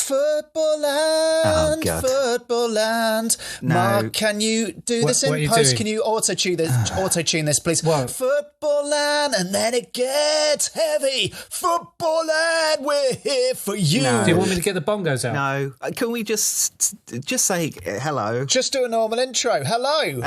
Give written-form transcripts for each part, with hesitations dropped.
Footballland, Footballland. No. Mark, can you do this in post? Can you auto-tune this, please? What? Footballland, and then it gets heavy. Footballland, we're here for you. Do you want me to get the bongos out? No. Can we just say hello? Just do a normal intro. Hello.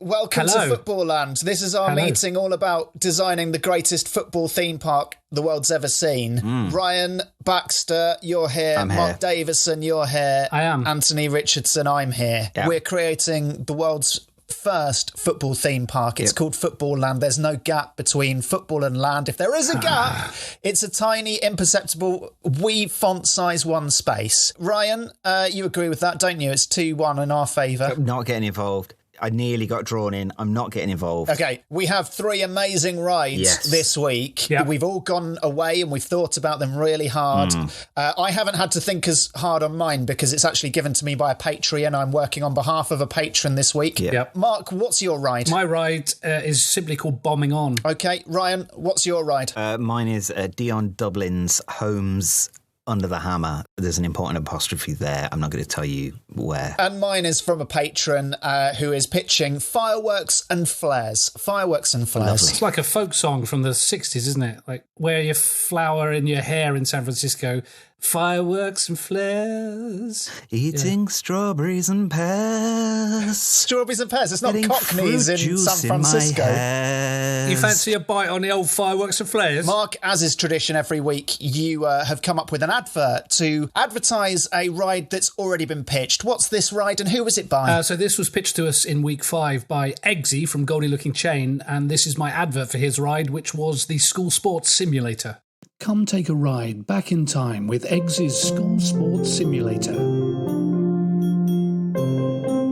Welcome to Footballland. This is our meeting all about designing the greatest football theme park the world's ever seen. Ryan Baxter, you're here. I'm Mark here. Davison, you're here. I am. Anthony Richardson, I'm here. Yeah. We're creating the world's first football theme park. It's called Footballland. There's no gap between football and land. If there is a gap, it's a tiny, imperceptible, wee font size one space. Ryan, you agree with that, don't you? It's 2-1 in our favour. I'm not getting involved. I nearly got drawn in. I'm not getting involved. Okay, we have 3 amazing rides this week. Yep. We've all gone away and we've thought about them really hard. I haven't had to think as hard on mine because it's actually given to me by a Patreon. I'm working on behalf of a patron this week. Yep. Mark, what's your ride? My ride is simply called Bombing On. Okay, Ryan, what's your ride? Mine is Dion Dublin's Homes Under the Hammer. There's an important apostrophe there. I'm not going to tell you where. And mine is from a patron who is pitching Fireworks and Flares. Fireworks and Flares. It's like a folk song from the 60s, isn't it? Like, wear your flower in your hair in San Francisco. Fireworks and flares. Eating strawberries and pears. Strawberries and pears. It's not Getting Cockneys fruit in juice San Francisco. In my hairs. You fancy a bite on the old fireworks and flares? Mark, as is tradition every week, you have come up with an advert to advertise a ride that's already been pitched. What's this ride and who was it by? So this was pitched to us in week 5 by Eggsy from Goldie Looking Chain, and this is my advert for his ride, which was the School Sports Simulator. Come take a ride back in time with Eggsy's School Sports Simulator.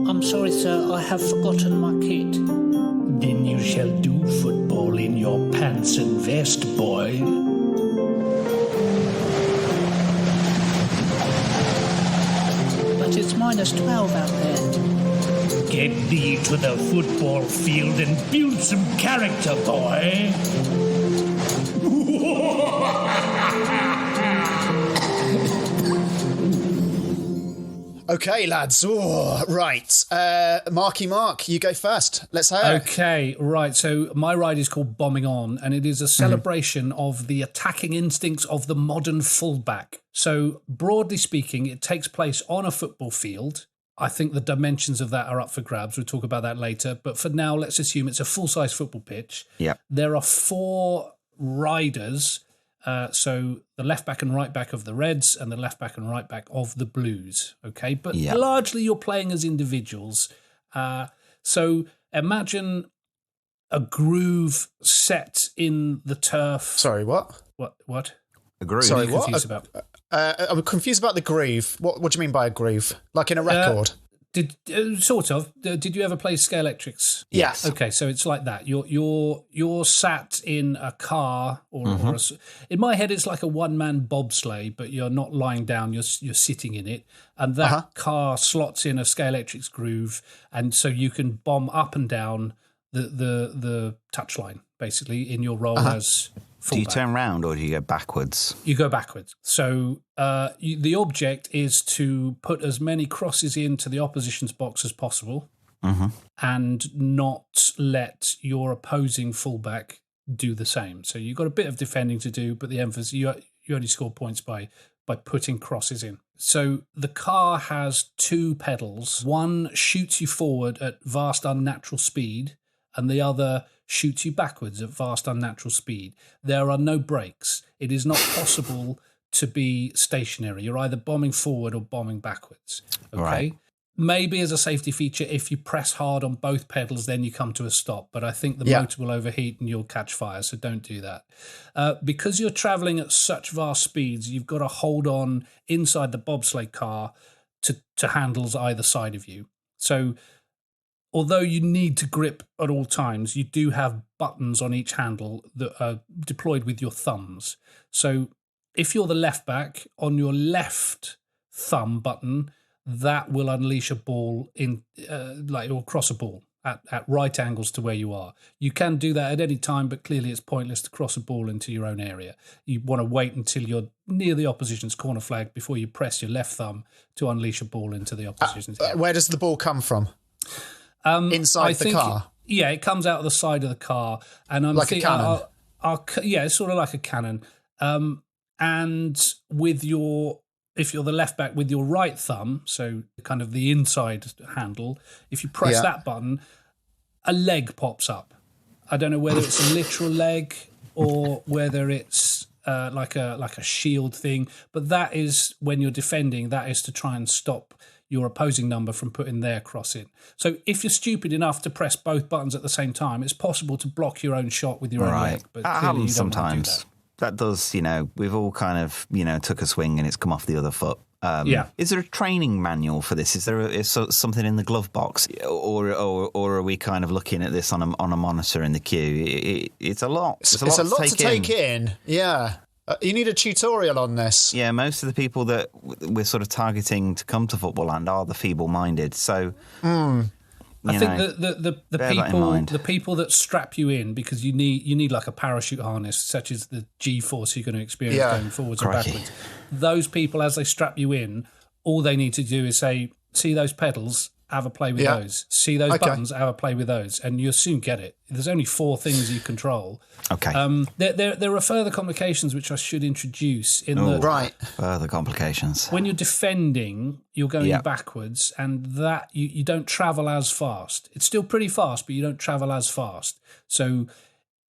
I'm sorry, sir, I have forgotten my kit. Then you shall do football in your pants and vest, boy. But it's -12 out there. Get thee to the football field and build some character, boy. Okay, lads. Oh, right. Marky Mark, you go first. Let's have it. Okay, right. So my ride is called Bombing On, and it is a celebration of the attacking instincts of the modern fullback. So broadly speaking, it takes place on a football field. I think the dimensions of that are up for grabs. We'll talk about that later. But for now, let's assume it's a full-size football pitch. Yep. There are 4 riders. So the left back and right back of the Reds and the left back and right back of the Blues. Okay, but largely you're playing as individuals. So imagine a groove set in the turf. Sorry, what? What? A groove. Sorry, What are you what? confused about? I'm confused about the groove. What do you mean by a groove? Like in a record? Did you ever play Scalextrics? Yes. Okay, so it's like that. You're sat in a car, or in my head, it's like a one-man bobsleigh, but you're not lying down. You're sitting in it, and that car slots in a Scalextrics groove, and so you can bomb up and down the touchline basically in your role as Do you fullback. turn round or do you go backwards? You go backwards. So the object is to put as many crosses into the opposition's box as possible and not let your opposing fullback do the same. So you've got a bit of defending to do, but the emphasis, you only score points by putting crosses in. So the car has 2 pedals. One shoots you forward at vast unnatural speed, and the other shoots you backwards at vast unnatural speed. There are no brakes. It is not possible to be stationary. You're either bombing forward or bombing backwards. Okay? Right. Maybe as a safety feature, if you press hard on both pedals, then you come to a stop. But I think the motor will overheat and you'll catch fire, so don't do that. Because you're travelling at such vast speeds, you've got to hold on inside the bobsleigh car to handles either side of you. So although you need to grip at all times, you do have buttons on each handle that are deployed with your thumbs. So if you're the left back, on your left thumb button, that will unleash a ball in, like, or cross a ball. at right angles to where you are. You can do that at any time, but clearly it's pointless to cross a ball into your own area. You want to wait until you're near the opposition's corner flag before you press your left thumb to unleash a ball into the opposition's area. Where does the ball come from? Inside the car? Yeah, it comes out of the side of the car. And I'm like a cannon? Yeah, it's sort of like a cannon. And if you're the left back with your right thumb, so kind of the inside handle, if you press that button, a leg pops up. I don't know whether it's a literal leg or whether it's like a shield thing, but that is when you're defending. That is to try and stop your opposing number from putting their cross in. So if you're stupid enough to press both buttons at the same time, it's possible to block your own shot with your own leg. But that happens sometimes. That does, we've all kind of, took a swing and it's come off the other foot. Is there a training manual for this? Is there something in the glove box, or are we kind of looking at this on a monitor in the queue? It's a lot. It's a lot to take in. Yeah. You need a tutorial on this. Yeah, most of the people that we're sort of targeting to come to Footballland are the feeble-minded. So, I think the people that strap you in, because you need like a parachute harness, such as the G-force you're going to experience going forwards and backwards. Those people, as they strap you in, all they need to do is say, "See those pedals? Have a play with those. See those buttons? Have a play with those," and you'll soon get it. There's only 4 things you control. Okay. There are further complications which I should introduce. Further complications. When you're defending, you're going backwards, and that you don't travel as fast. It's still pretty fast, but you don't travel as fast. So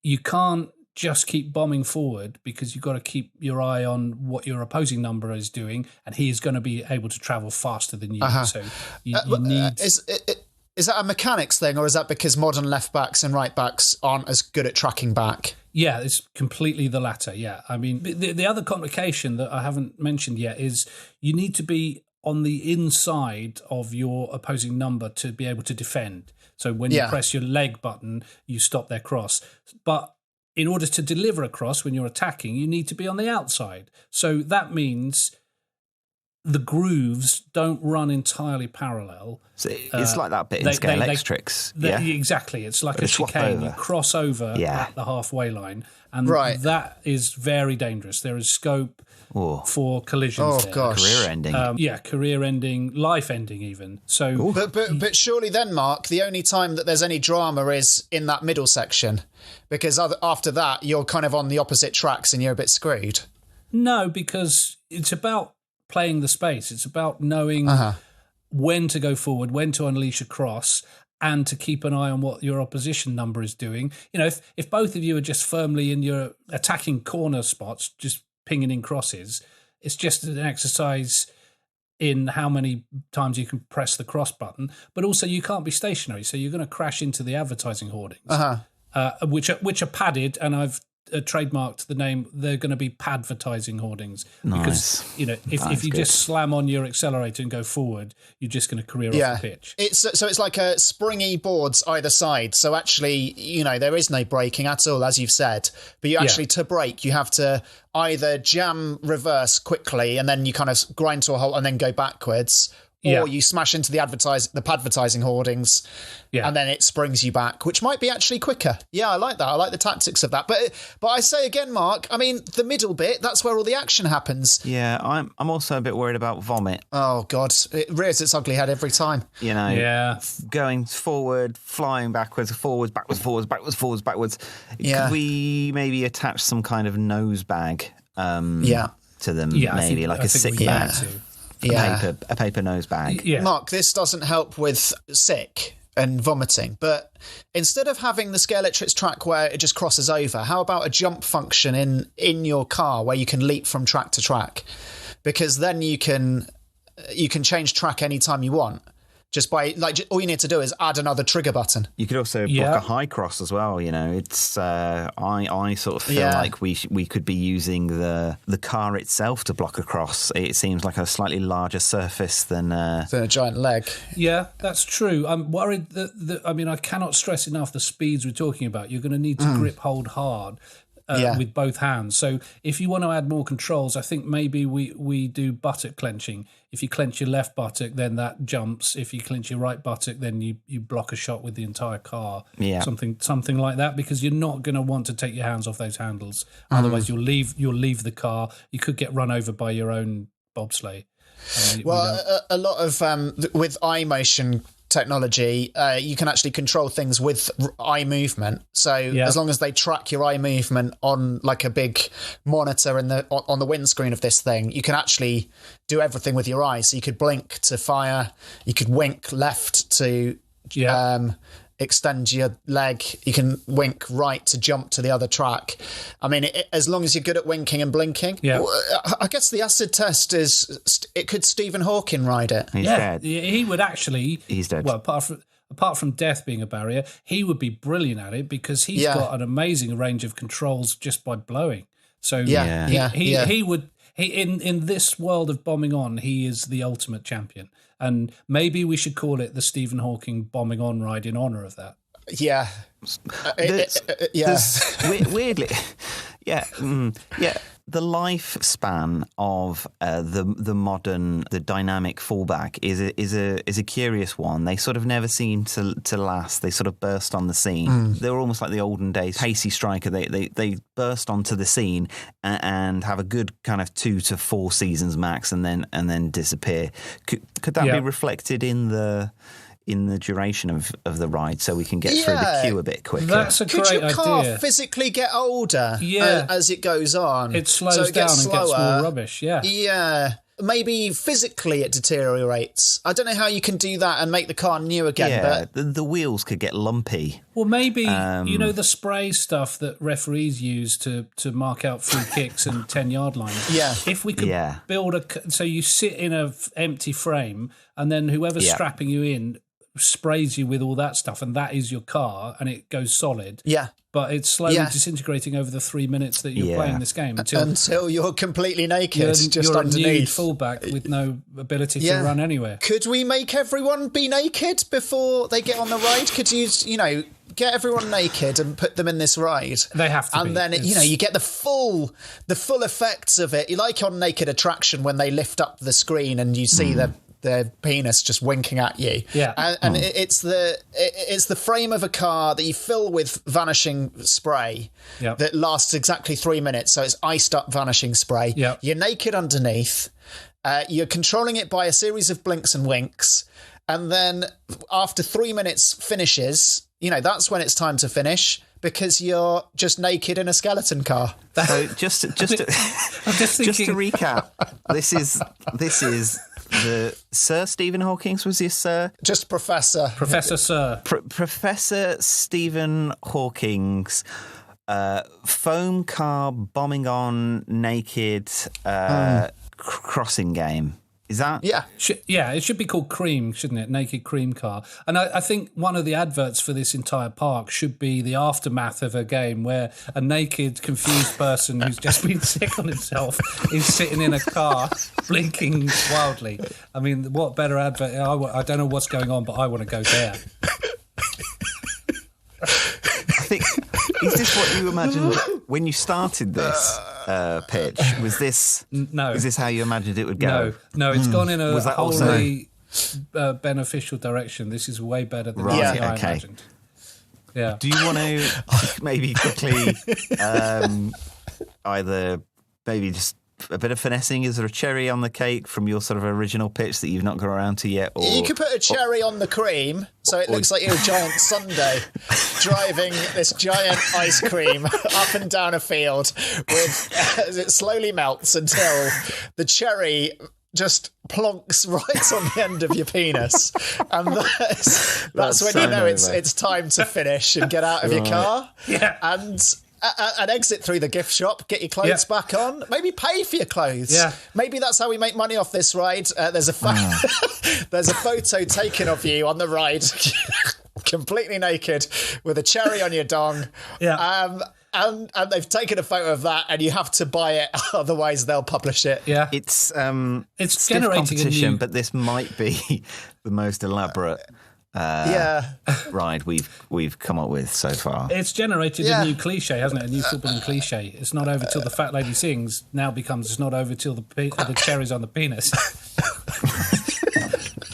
you can't just keep bombing forward, because you've got to keep your eye on what your opposing number is doing, and he is going to be able to travel faster than you. So you need... Is that a mechanics thing, or is that because modern left backs and right backs aren't as good at tracking back? Yeah, it's completely the latter, yeah. I mean, the other complication that I haven't mentioned yet is you need to be on the inside of your opposing number to be able to defend. So when you press your leg button, you stop their cross. But in order to deliver a cross when you're attacking, you need to be on the outside. So that means the grooves don't run entirely parallel. So it's like that bit in Scale Electrics. Exactly. It's like a chicane. You cross over at the halfway line, and that is very dangerous. There is scope for collisions. Gosh. Career ending. Career ending, life ending even. So, But surely then, Mark, the only time that there's any drama is in that middle section, because after that, you're kind of on the opposite tracks and you're a bit screwed. No, because it's about playing the space. It's about knowing when to go forward, when to unleash a cross, and to keep an eye on what your opposition number is doing. If both of you are just firmly in your attacking corner spots, just pinging in crosses, it's just an exercise in how many times you can press the cross button. But also you can't be stationary, so you're going to crash into the advertising hoardings, which are padded, and I've trademarked the name. They're going to be padvertising hoardings. Nice. Because if you just slam on your accelerator and go forward, you're just going to career off the pitch. It's like a springy boards either side. So actually, there is no braking at all, as you've said. But you actually, to brake, you have to either jam reverse quickly and then you kind of grind to a halt and then go backwards, or you smash into the padvertising hoardings, and then it springs you back, which might be actually quicker. Yeah, I like that. I like the tactics of that. But I say again, Mark, I mean, the middle bit, that's where all the action happens. Yeah, I'm also a bit worried about vomit. Oh, God. It rears its ugly head every time. Going forward, flying backwards, forwards, backwards, forwards, backwards, forwards, backwards. Could we maybe attach some kind of nose bag to them, maybe like a sick bag? A paper nose bag. Yeah. Mark, this doesn't help with sick and vomiting, but instead of having the Scale Electrics track where it just crosses over, how about a jump function in your car where you can leap from track to track? Because then you can change track anytime you want. Just by all you need to do is add another trigger button. You could also block a high cross as well. It's I sort of feel like we could be using the car itself to block a cross. It seems like a slightly larger surface than a giant leg. Yeah, that's true. I'm worried that I cannot stress enough the speeds we're talking about. You're going to need to grip hold hard. with both hands. So if you want to add more controls, I think maybe we do buttock clenching. If you clench your left buttock, then that jumps. If you clench your right buttock, then you block a shot with the entire car. Yeah. Something like that, because you're not going to want to take your hands off those handles. Otherwise, you'll leave the car. You could get run over by your own bobsleigh. A lot of with eye motion technology, you can actually control things with eye movement. So as long as they track your eye movement on like a big monitor on the windscreen of this thing, you can actually do everything with your eyes. So you could blink to fire, you could wink left to extend your leg, you can wink right to jump to the other track. I mean, as long as you're good at winking and blinking. I guess the acid test is, could Stephen Hawking ride it? He's dead. He would actually. He's dead. Well, apart from death being a barrier, he would be brilliant at it, because he's got an amazing range of controls just by blowing. So he would. In this world of bombing on, he is the ultimate champion. And maybe we should call it the Stephen Hawking bombing on ride in honour of that. Yeah. Weirdly, the lifespan of the dynamic fullback is a curious one. They sort of never seem to last. They sort of burst on the scene. They're almost like the olden days pacey striker. They burst onto the scene and have a good kind of 2 to 4 seasons max, and then disappear. Could that be reflected in the duration of the ride, so we can get through the queue a bit quicker? That's a great idea. Could your car physically get older as it goes on? It slows down and gets more rubbish, Yeah. Maybe physically it deteriorates. I don't know how you can do that and make the car new again. But the wheels could get lumpy. Well, maybe, the spray stuff that referees use to mark out free kicks and 10-yard lines. Yeah. If we could build so you sit in an empty frame, and then whoever's strapping you in sprays you with all that stuff, and that is your car, and it goes solid. Yeah. But it's slowly disintegrating over the 3 minutes that you're playing this game until you're completely naked, you're underneath. A nude fullback with no ability to run anywhere. Could we make everyone be naked before they get on the ride? Could you, get everyone naked and put them in this ride? They have to, and then you get the full effects of it. You like on Naked Attraction when they lift up the screen and you see their penis just winking at you. Yeah. And it's the frame of a car that you fill with vanishing spray that lasts exactly 3 minutes. So it's iced up vanishing spray. Yep. You're naked underneath. You're controlling it by a series of blinks and winks. And then after 3 minutes finishes, that's when it's time to finish, because you're just naked in a skeleton car. So just to recap, this is the Sir Stephen Hawking's, was he a Sir? Just Professor. Professor Sir. Professor Stephen Hawking's foam car bombing on naked crossing game. Is that? Yeah. It should be called Cream, shouldn't it? Naked Cream Car. And I think one of the adverts for this entire park should be the aftermath of a game where a naked, confused person who's just been sick on himself is sitting in a car, blinking wildly. I mean, what better advert? I don't know what's going on, but I want to go there. I think, is this what you imagined when you started this pitch? Was this Is this how you imagined it would go? No, it's gone in a wholly beneficial direction. This is way better than I imagined. Yeah. Do you want to maybe quickly either maybe just a bit of finessing? Is there a cherry on the cake from your sort of original pitch that you've not got around to yet? Or, you could put a cherry on the cream, so it looks like you're a giant sundae driving this giant ice cream up and down a field as it slowly melts until the cherry just plonks right on the end of your penis, and that's when you know it's time to finish and get out of your car and exit through the gift shop, get your clothes back on, maybe pay for your clothes. Yeah. Maybe that's how we make money off this ride. There's a photo taken of you on the ride, completely naked, with a cherry on your dong. Yeah. And they've taken a photo of that, and you have to buy it, otherwise they'll publish it. Yeah. It's generating competition, but this might be the most elaborate ride we've come up with so far. It's generated a new cliche, hasn't it? A new footballing cliche. It's not over till the fat lady sings. Now becomes it's not over till the cherry's on the penis.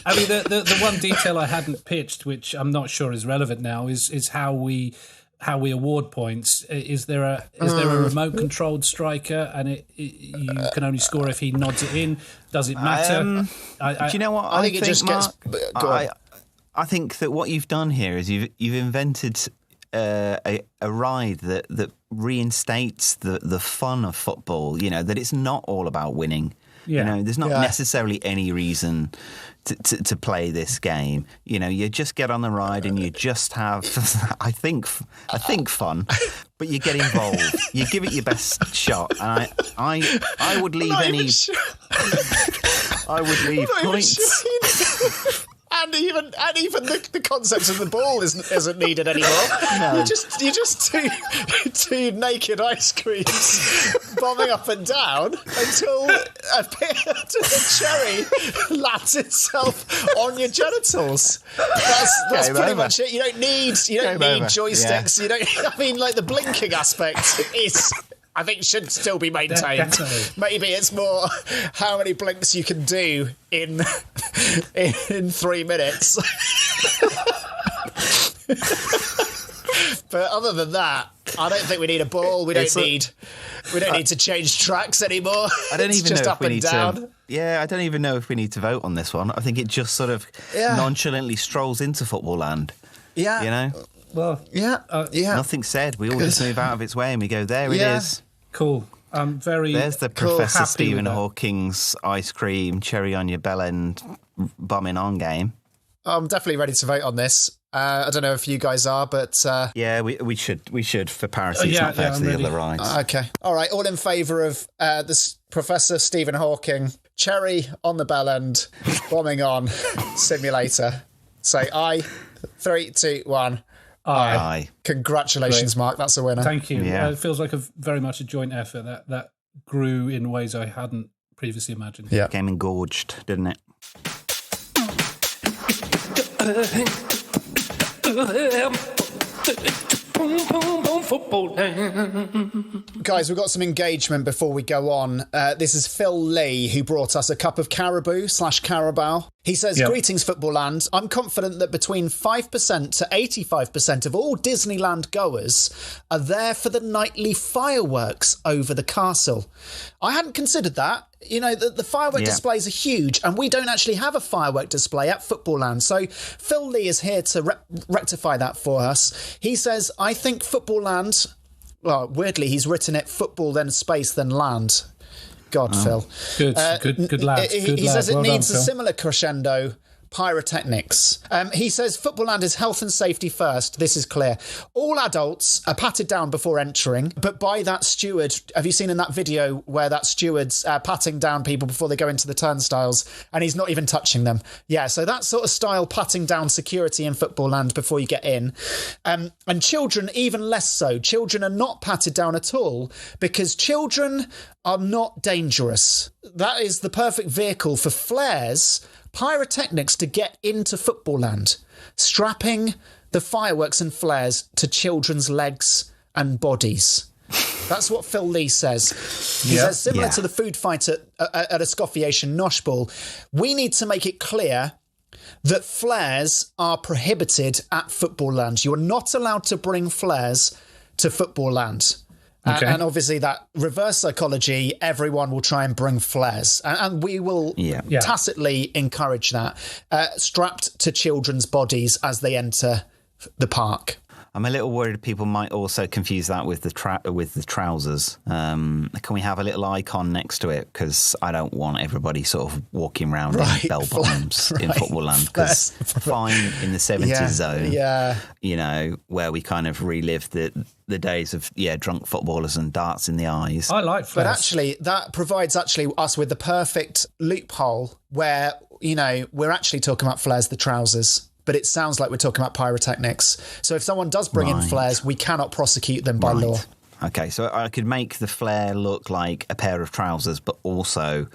I mean, the one detail I hadn't pitched, which I'm not sure is relevant now, is how we award points. Is there a remote controlled striker, and you can only score if he nods it in? Does it matter? Do you know what? I think it just Mark, gets. I think that what you've done here is you've invented a ride that reinstates the fun of football. You know, that it's not all about winning. Yeah. You know, there's not necessarily any reason to play this game. You know, you just get on the ride and you just have, I think fun, but you get involved. You give it your best shot, and I would leave I would leave points. And even the concept of the ball isn't needed anymore. No. You're just two naked ice creams bobbing up and down until the cherry lands itself on your genitals. That's pretty much it. You don't need joysticks. Yeah. You don't. I mean, like the blinking aspect is. I think should still be maintained. Definitely. Maybe it's more how many blinks you can do in 3 minutes. But other than that, I don't think we need a ball. We don't need to change tracks anymore. I don't even just know up if we and need down. to. Yeah, I don't even know if we need to vote on this one. I think it just sort of nonchalantly strolls into Footballland. Yeah, you know. Well, Nothing said. We all just move out of its way and we go, there it is. Cool. I'm very There's the cool, Professor Stephen Hawking's ice cream, cherry on your bell end, bombing on game. I'm definitely ready to vote on this. I don't know if you guys are, but... Yeah, we should for parity. It's not fair to the other rides. Okay. All right, all in favour of this Professor Stephen Hawking, cherry on the bell end, bombing on simulator. Say aye. 3, 2, 1. Aye. Congratulations, Mark. That's a winner. Thank you. Yeah. It feels like very much a joint effort that grew in ways I hadn't previously imagined. Yeah. Came engorged, didn't it? Guys, we've got some engagement before we go on. This is Phil Lee, who brought us a cup of caribou / Carabao. He says, Greetings, Footballland. I'm confident that between 5% to 85% of all Disneyland goers are there for the nightly fireworks over the castle. I hadn't considered that. You know, the firework displays are huge, and we don't actually have a firework display at Footballland. So Phil Lee is here to rectify that for us. He says, I think Footballland... Well, weirdly, he's written it football, then space, then land. God, Phil. Good lad. He says it needs a similar crescendo, pyrotechnics. He says Footballland is health and safety first. This is clear. All adults are patted down before entering, but by that steward. Have you seen in that video where that steward's patting down people before they go into the turnstiles, and he's not even touching them? Yeah, so that sort of style, patting down security in Footballland before you get in. And children, even less so. Children are not patted down at all because children are not dangerous. That is the perfect vehicle for flares, pyrotechnics to get into Footballland, strapping the fireworks and flares to children's legs and bodies. That's what Phil Lee says. He says, similar to the food fight at a Scoffiation Nosh Ball, we need to make it clear that flares are prohibited at Footballland. You are not allowed to bring flares to Footballland. Okay. And obviously that reverse psychology, everyone will try and bring flares. And we will tacitly encourage that, strapped to children's bodies as they enter the park. I'm a little worried people might also confuse that with the trousers. Can we have a little icon next to it? Because I don't want everybody sort of walking around in bell bottoms in Footballland. Because fine in the 70s zone, you know, where we kind of relive the days of drunk footballers and darts in the eyes. I like flares. But actually, that provides us with the perfect loophole where, you know, we're actually talking about flares, the trousers. But it sounds like we're talking about pyrotechnics. So if someone does bring in flares, we cannot prosecute them by law. Okay, so I could make the flare look like a pair of trousers, but also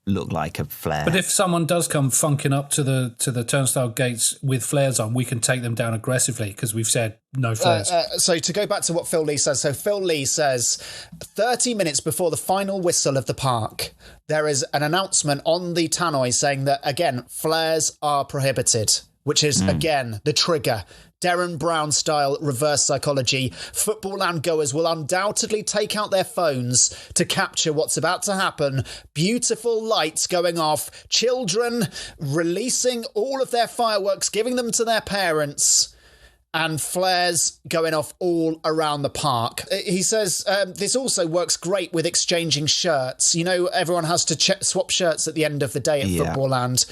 look like a flare. But if someone does come funking up to the turnstile gates with flares on, we can take them down aggressively because we've said no flares. So to go back to what Phil Lee says, so Phil Lee says 30 minutes before the final whistle of the park, there is an announcement on the tannoy saying that, again, flares are prohibited, which is, again, the trigger. Darren Brown-style reverse psychology. Footballland goers will undoubtedly take out their phones to capture what's about to happen. Beautiful lights going off. Children releasing all of their fireworks, giving them to their parents. And flares going off all around the park. He says this also works great with exchanging shirts. You know, everyone has to swap shirts at the end of the day at Footballland.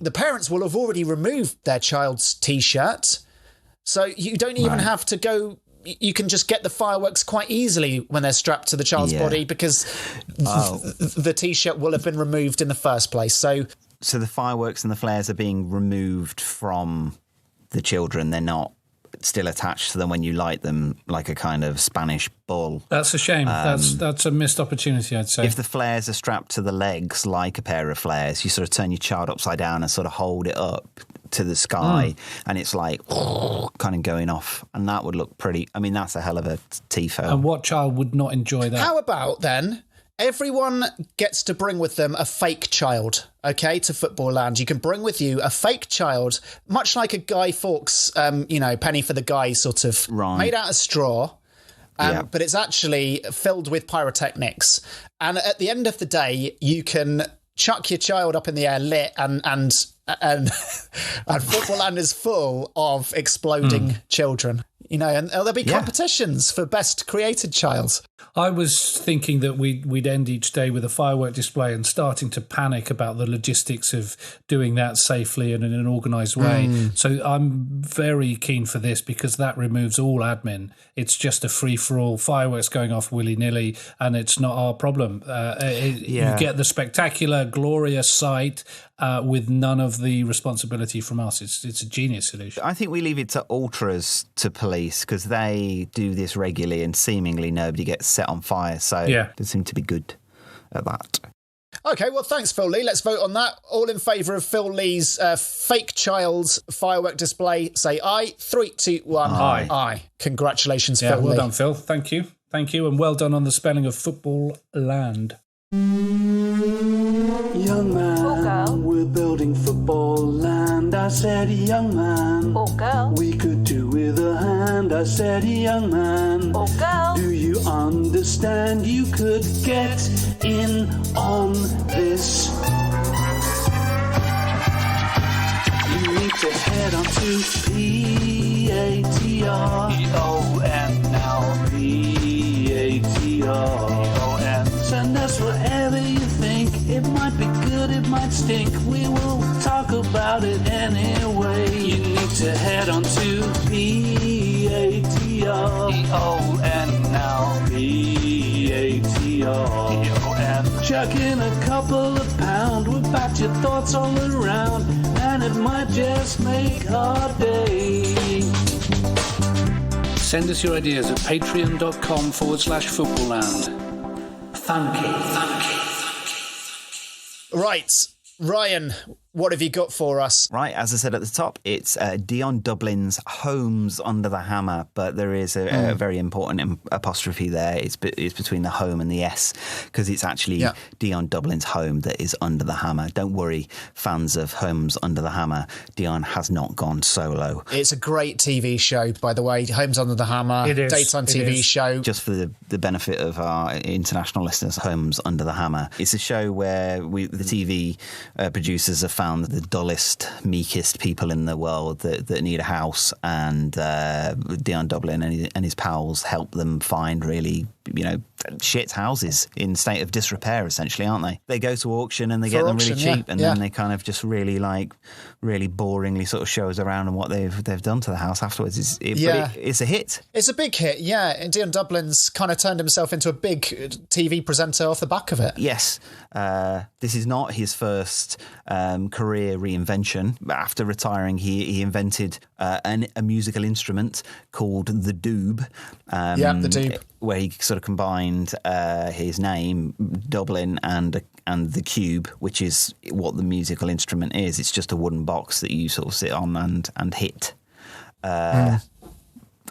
The parents will have already removed their child's T-shirt, so you don't even have to go. You can just get the fireworks quite easily when they're strapped to the child's body because the T-shirt will have been removed in the first place. So the fireworks and the flares are being removed from the children. They're not still attached to them when you light them like a kind of Spanish bull. That's a shame. That's a missed opportunity, I'd say. If the flares are strapped to the legs like a pair of flares, you sort of turn your child upside down and sort of hold it up to the sky and it's like kind of going off, and that would look pretty. I mean, that's a hell of a tifo. And what child would not enjoy that? How about then everyone gets to bring with them a fake child, okay, to Footballland. You can bring with you a fake child, much like a Guy Fawkes, penny for the guy sort of, made out of straw, but it's actually filled with pyrotechnics. And at the end of the day, you can chuck your child up in the air lit and Footballland is full of exploding children. You know, and there'll be competitions for best created child. I was thinking that we'd end each day with a firework display and starting to panic about the logistics of doing that safely and in an organised way. So I'm very keen for this because that removes all admin. It's just a free-for-all, fireworks going off willy-nilly, and it's not our problem. You get the spectacular, glorious sight with none of the responsibility from us. It's a genius solution. I think we leave it to ultras to police because they do this regularly and seemingly nobody gets set on fire. So they seem to be good at that. Okay, well, thanks, Phil Lee. Let's vote on that. All in favour of Phil Lee's fake child's firework display, say aye. 3, 2, 1. Aye. Aye. Congratulations, Phil Lee. Well done, Phil. Thank you. Thank you, and well done on the spelling of Footballland. Young man, we're building Footballland. I said, young man, girl, we could do with a hand. I said, young man, girl, do you understand? You could get in on this. You need to head on to Patron now. Patron. Send us whatever you think. It might be good, it might stink. We will talk about it anyway. You need to head on to Patron now. Patron. Chuck in a couple of pounds. We'll bat your thoughts all around, and it might just make our day. Send us your ideas at patreon.com/Footballland. Thank you. Right, Ryan, what have you got for us? Right, as I said at the top, it's Dion Dublin's Homes Under the Hammer, but there is a very important apostrophe there. It's between the home and the S, because it's actually Dion Dublin's home that is under the hammer. Don't worry, fans of Homes Under the Hammer, Dion has not gone solo. It's a great TV show, by the way, Homes Under the Hammer. It is. Daytime TV show. Just for the benefit of our international listeners, Homes Under the Hammer. It's a show where the TV producers have found the dullest, meekest people in the world that need a house, and Dion Dublin and his pals help them find really, shit houses in state of disrepair, essentially, aren't they? They go to auction and they get them really cheap, and then they kind of just really boringly sort of show us around and what they've done to the house afterwards. But it's a hit. It's a big hit, yeah. And Dion Dublin's kind of turned himself into a big TV presenter off the back of it. Yes. This is not his first career reinvention. After retiring, he invented a musical instrument called the doob. The doob. where he sort of combined his name, Dublin, and the cube, which is what the musical instrument is. It's just a wooden box that you sort of sit on and hit. I'm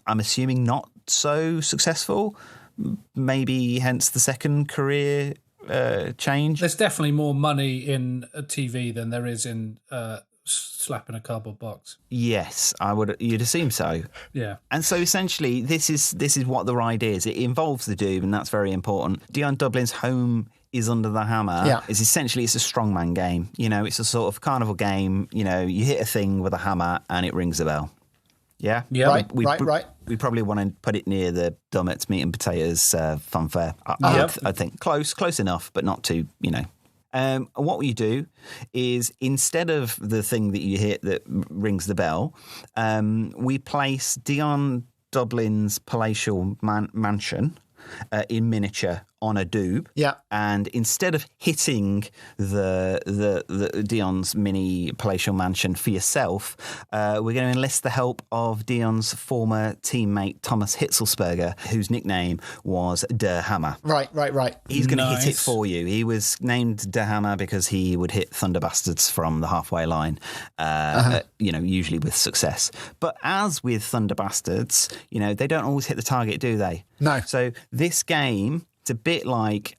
assuming not so successful. Maybe hence the second career change. There's definitely more money in a TV than there is in slapping a cardboard box. Yes, you'd assume so. Yeah. And so essentially this is what the ride is. It involves the doob, and that's very important. Dion Dublin's Home is Under the Hammer. Yeah. It's essentially a strongman game. It's a sort of carnival game. You hit a thing with a hammer and it rings a bell. Yeah? Yeah. Right. We probably want to put it near the Dummets meat and potatoes funfair. I think close enough, but not too, what we do is, instead of the thing that you hit that rings the bell, we place Dion Dublin's palatial mansion in miniature on a doob. Yeah. And instead of hitting the Dion's mini palatial mansion for yourself, we're going to enlist the help of Dion's former teammate Thomas Hitzelsberger, whose nickname was Der Hammer. Right. He's going to hit it for you. He was named Der Hammer because he would hit Thunder Bastards from the halfway line, usually with success. But as with Thunder Bastards, they don't always hit the target, do they? No. So this game, it's a bit like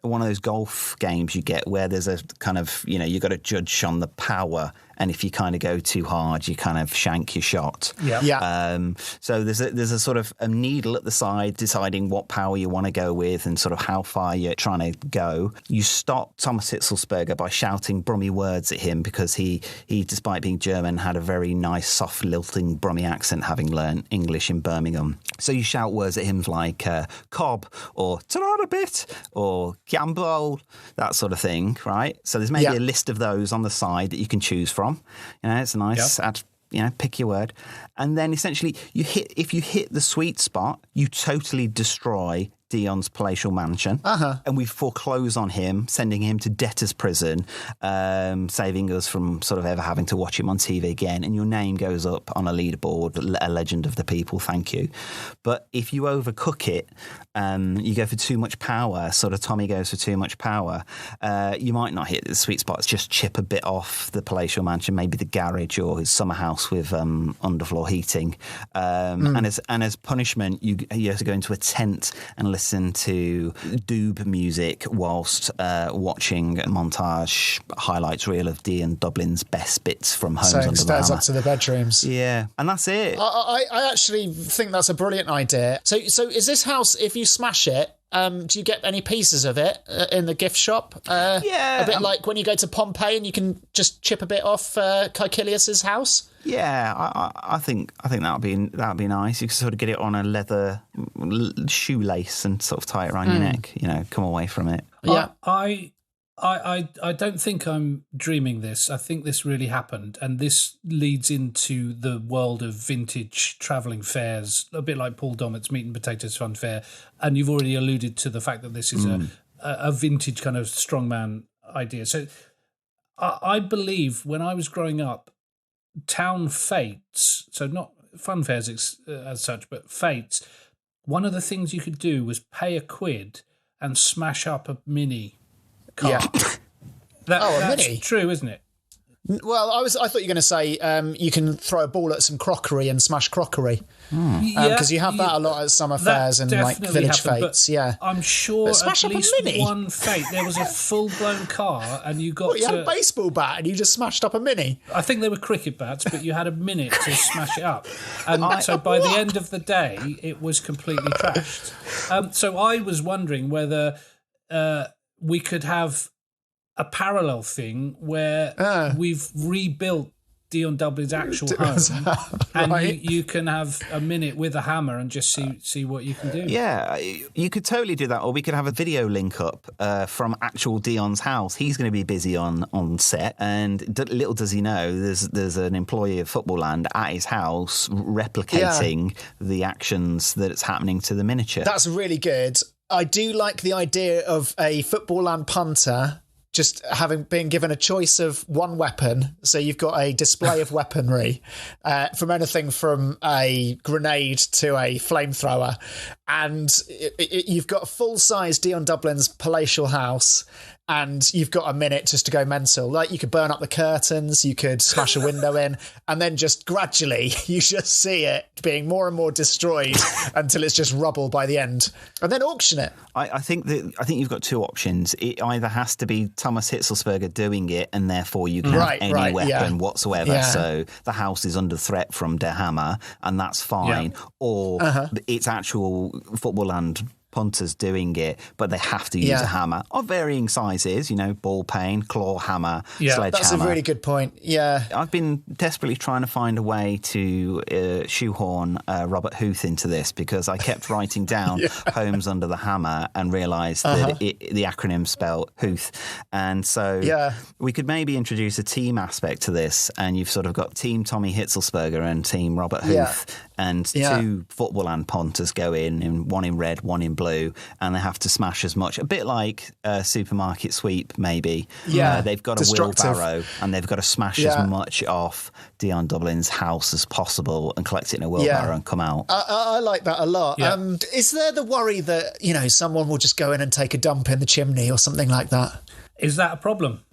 one of those golf games you get where there's a kind of, you've got to judge on the power, and if you kind of go too hard, you kind of shank your shot. Yeah. So there's a sort of a needle at the side deciding what power you want to go with and sort of how far you're trying to go. You stop Thomas Hitzelsberger by shouting Brummy words at him because he, despite being German, had a very nice, soft, lilting Brummy accent, having learned English in Birmingham. So you shout words at him like cob or turn a bit or gamble, that sort of thing, right? So there's maybe a list of those on the side that you can choose from. It's a nice pick your word. And then essentially if you hit the sweet spot, you totally destroy Dion's palatial mansion, and we foreclose on him, sending him to debtor's prison, saving us from sort of ever having to watch him on TV again. And your name goes up on a leaderboard, a legend of the people, thank you. But if you overcook it, you go for too much power, sort of Tommy goes for too much power, you might not hit the sweet spots, just chip a bit off the palatial mansion, maybe the garage or his summer house with underfloor heating. And as punishment, you have to go into a tent and listen to doob music whilst watching a montage highlights reel of Dion Dublin's best bits from Homes Under the Hammer. Stairs up to the bedrooms. Yeah, and that's it. I actually think that's a brilliant idea. So is this house, if you smash it, do you get any pieces of it in the gift shop? Yeah. A bit like when you go to Pompeii and you can just chip a bit off Caecilius's house? Yeah, I think that'd be nice. You could sort of get it on a leather shoelace and sort of tie it around your neck. Come away from it. Yeah, I don't think I'm dreaming this. I think this really happened, and this leads into the world of vintage travelling fairs, a bit like Paul Dommett's Meat and Potatoes Fun Fair. And you've already alluded to the fact that this is a vintage kind of strongman idea. So I believe when I was growing up, town fetes, so not fun fairs as such, but fetes, one of the things you could do was pay £1 and smash up a mini car. Yeah. That's mini? true, isn't it? Well, I thought you were going to say you can throw a ball at some crockery and smash crockery. Because you have that a lot at summer fairs and like village fetes. Yeah, I'm sure at least one fete there was a full-blown car, and you got you had a baseball bat and you just smashed up a mini. I think they were cricket bats, but you had a minute to smash it up, and so by the end of the day, it was completely trashed. So I was wondering whether we could have a parallel thing where we've rebuilt Dion Dublin's actual home, and you can have a minute with a hammer and just see what you can do. Yeah, you could totally do that, or we could have a video link up from actual Dion's house. He's going to be busy on set, and little does he know, there's an employee of Footballland at his house replicating the actions that's happening to the miniature. That's really good. I do like the idea of a Footballland punter just having been given a choice of one weapon. So you've got a display of weaponry, from anything from a grenade to a flamethrower, and you've got a full-size Dion Dublin's palatial house, and you've got a minute just to go mental. Like, you could burn up the curtains, you could smash a window in, and then just gradually you just see it being more and more destroyed until it's just rubble by the end, and then auction it. I think you've got two options. It either has to be Thomas Hitzelsberger doing it, and therefore you can have any weapon whatsoever. Yeah. So the house is under threat from Der Hammer, and that's fine. Yeah. Or it's actual Footballland punters doing it, but they have to use a hammer of varying sizes, ball peen, claw hammer, sledgehammer. That's a really good point. Yeah. I've been desperately trying to find a way to shoehorn Robert Huth into this, because I kept writing down Holmes under the hammer and realised that the acronym spelled Huth. And so we could maybe introduce a team aspect to this, and you've sort of got Team Tommy Hitzelsberger and Team Robert Huth, and two Footballland punters go in, and one in red, one in blue, and they have to smash as much, a bit like supermarket sweep, maybe. Yeah, they've got a wheelbarrow, and they've got to smash as much off Dion Dublin's house as possible and collect it in a wheelbarrow and come out. I like that a lot. Yeah. Is there the worry that, someone will just go in and take a dump in the chimney or something like that? Is that a problem?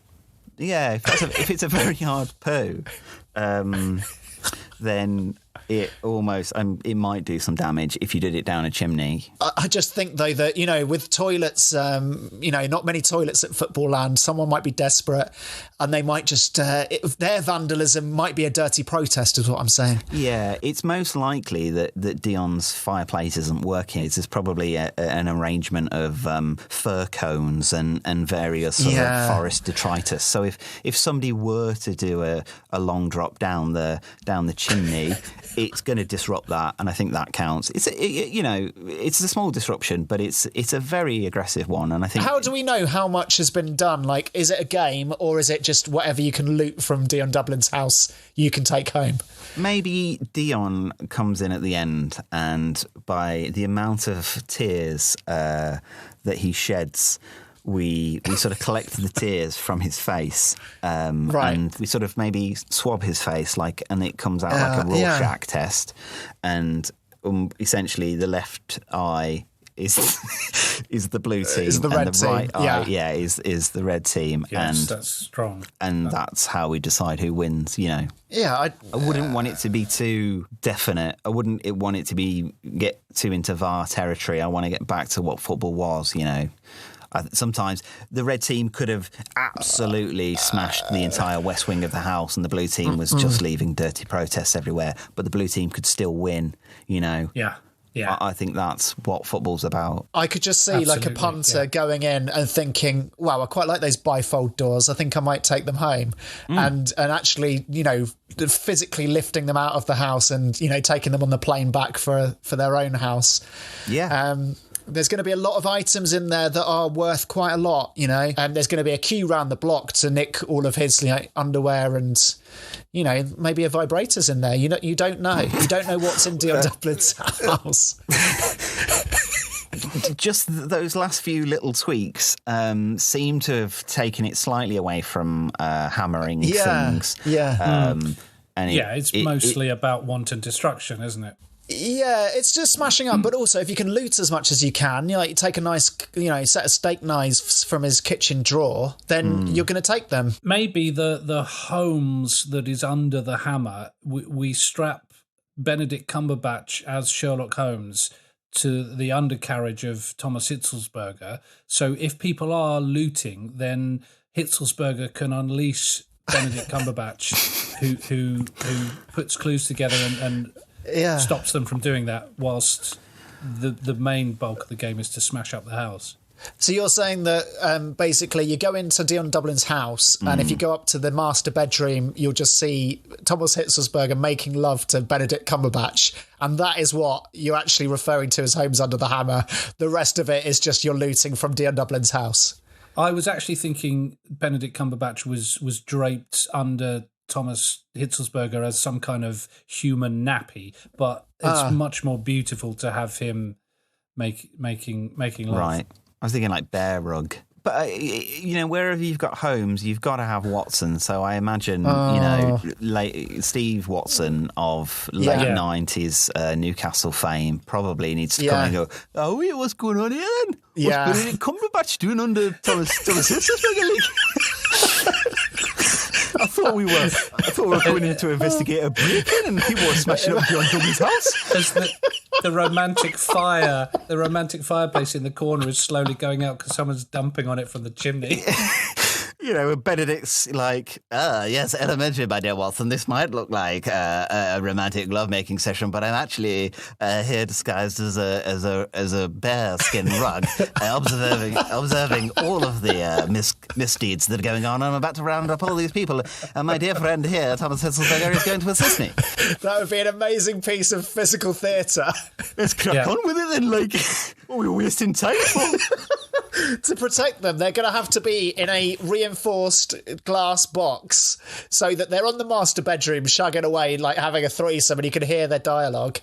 Yeah, if it's a very hard poo, then it almost it might do some damage if you did it down a chimney. I just think, though, that with toilets, not many toilets at Footballland, someone might be desperate, and they might just their vandalism might be a dirty protest, is what I'm saying. Yeah, it's most likely that Dion's fireplace isn't working. It's probably an arrangement of fir cones and various sort of forest detritus. So if somebody were to do a long drop down the chimney, it's going to disrupt that, and I think that counts. It's a small disruption, but it's a very aggressive one, and I think. How do we know how much has been done? Like, is it a game, or is it just whatever you can loot from Dion Dublin's house you can take home? Maybe Dion comes in at the end, and by the amount of tears that he sheds, we sort of collect the tears from his face, and we sort of maybe swab his face, and it comes out like a Rorschach test, and essentially the left eye is the blue team, is the red and the team. right eye is the red team. Yes, and that's strong. And that's how we decide who wins. Yeah, I wouldn't want it to be too definite. I wouldn't want it to get too into VAR territory. I want to get back to what football was. Sometimes the red team could have absolutely smashed the entire west wing of the house, and the blue team was just leaving dirty protests everywhere, but the blue team could still win, Yeah. I think that's what football's about. I could just see a punter going in and thinking, wow, I quite like those bifold doors. I think I might take them home. And actually, physically lifting them out of the house and, taking them on the plane back for their own house. Yeah. There's going to be a lot of items in there that are worth quite a lot, and there's going to be a queue round the block to nick all of his underwear and, maybe a vibrator's in there. You don't know. You don't know what's in Dion Dublin's house. Just those last few little tweaks seem to have taken it slightly away from hammering things. Yeah. It's mostly about wanton destruction, isn't it? Yeah, it's just smashing up, but also if you can loot as much as you can, you take a nice, set of steak knives from his kitchen drawer, then you're going to take them. Maybe the Holmes that is under the hammer, we strap Benedict Cumberbatch as Sherlock Holmes to the undercarriage of Thomas Hitzelsberger. So if people are looting, then Hitzelsberger can unleash Benedict Cumberbatch, who puts clues together and stops them from doing that, whilst the main bulk of the game is to smash up the house. So you're saying that basically you go into Dion Dublin's house, and if you go up to the master bedroom, you'll just see Thomas Hitzelsberger making love to Benedict Cumberbatch, and that is what you're actually referring to as Holmes under the hammer. The rest of it is just you're looting from Dion Dublin's house. I was actually thinking Benedict Cumberbatch was draped under Thomas Hitzelsberger as some kind of human nappy, but it's much more beautiful to have him making love. Right. I was thinking like bear rug. But, wherever you've got homes, you've got to have Watson. So I imagine, Steve Watson of late 90s Newcastle fame probably needs to come and go, what's going on here then? What's Benedict Cumberbatch doing under Thomas Hitz's Premier League? I thought we were going in to investigate a break-in and people were smashing up Dion Dublin's house. As the romantic fireplace in the corner is slowly going out because someone's dumping on it from the chimney. Benedict's like, yes, elementary, my dear Watson. This might look like a romantic lovemaking session, but I'm actually here disguised as a bear skin rug, observing all of the misdeeds that are going on. I'm about to round up all these people, and my dear friend here, Thomas Hitzelsberger, is going to assist me. That would be an amazing piece of physical theatre. Let's crack on with it then. Like, what are we wasting time for? To protect them, they're going to have to be in a reinforced glass box so that they're on the master bedroom shagging away, like having a threesome, and you can hear their dialogue.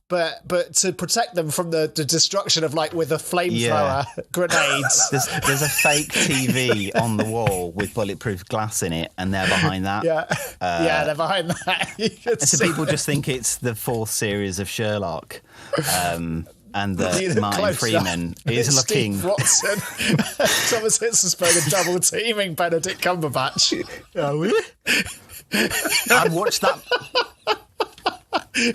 But to protect them from the destruction of, like, with a flamethrower, grenades. There's a fake TV on the wall with bulletproof glass in it, and they're behind that. They're behind that. So people just think it's the fourth series of Sherlock. And Martin Freeman is looking. Steve Watson, Thomas Hitzelsberger double teaming Benedict Cumberbatch. Are we? I'd watch that.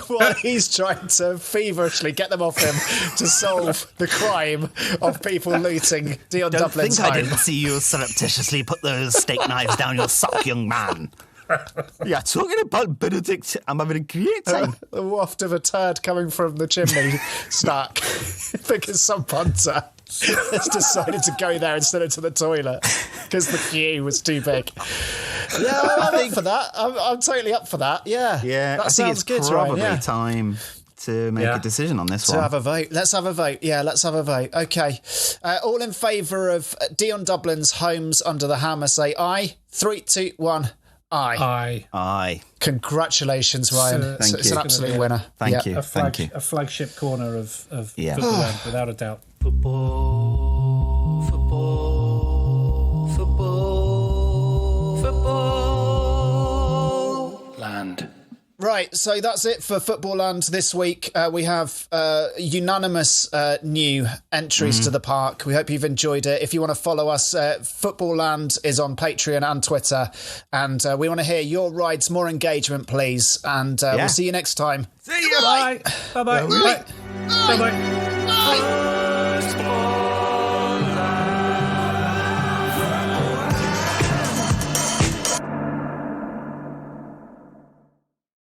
While he's trying to feverishly get them off him to solve the crime of people looting Dion Dublin's home. I didn't see you surreptitiously put those steak knives down your sock, young man. Yeah, talking about Benedict, I'm having a great time. The waft of a turd coming from the chimney stack because some punter has decided to go there instead of to the toilet because the queue was too big. Yeah, I'm up for that. I'm totally up for that. Yeah, that sounds good. Probably time to make a decision on this one. To have a vote. Let's have a vote. Yeah, let's have a vote. Okay. All in favour of Dion Dublin's homes under the hammer, say aye. 3, 2, 1. Aye. Congratulations, Ryan. It's an absolute winner. Thank you. A flagship corner of Footballland, without a doubt. Footballland. Right, so that's it for Footballland this week. We have unanimous new entries to the park. We hope you've enjoyed it. If you want to follow us, Footballland is on Patreon and Twitter. And we want to hear your rides, more engagement, please. And we'll see you next time. See you. Bye. Bye-bye. Bye-bye. Bye-bye.